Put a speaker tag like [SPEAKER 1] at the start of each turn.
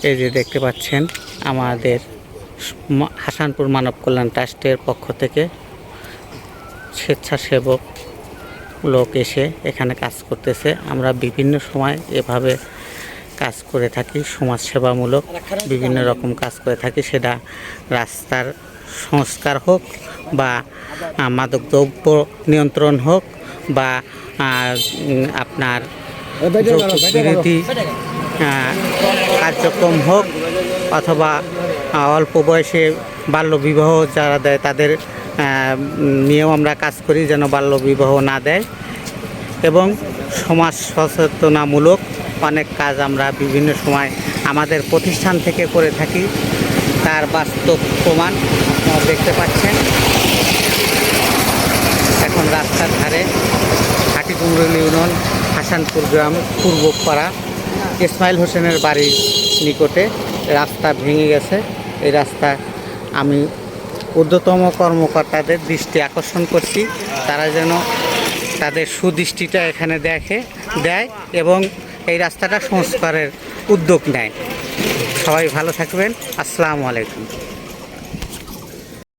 [SPEAKER 1] এই যে দেখতে পাচ্ছেন আমাদের হাসানপুর মানব কল্যাণ ট্রাস্টের পক্ষ থেকে স্বেচ্ছাসেবক লোক এসে এখানে কাজ করতেছে। আমরা বিভিন্ন সময় এভাবে কাজ করে থাকি, সমাজসেবামূলক বিভিন্ন রকম কাজ করে থাকি, সেটা রাস্তার সংস্কার হোক বা মাদকদ্রব্য নিয়ন্ত্রণ হোক বা আপনার বিরোধী কার্যক্রম হোক অথবা অল্প বয়সে বাল্যবিবাহ যারা দেয় তাদের নিয়েও আমরা কাজ করি যেন বাল্যবিবাহ না দেয়, এবং সমাজ সচেতনামূলক অনেক কাজ আমরা বিভিন্ন সময় আমাদের প্রতিষ্ঠান থেকে করে থাকি। তার বাস্তব প্রমাণ আপনারা দেখতে পাচ্ছেন। এখন রাস্তার ধারে হাটিকুমরুল ইউনিয়ন হাসানপুর গ্রাম পূর্বপাড়া ইসমাইল হোসেনের বাড়ির নিকটে রাস্তা ভেঙে গেছে। এই রাস্তা আমি ঊর্ধ্বতম কর্মকর্তাদের দৃষ্টি আকর্ষণ করছি, তারা যেন তাদের সুদৃষ্টিটা এখানে দেয় এবং এই রাস্তাটা সংস্কারের উদ্যোগ নেয়। সবাই ভালো থাকবেন। আসসালামু আলাইকুম।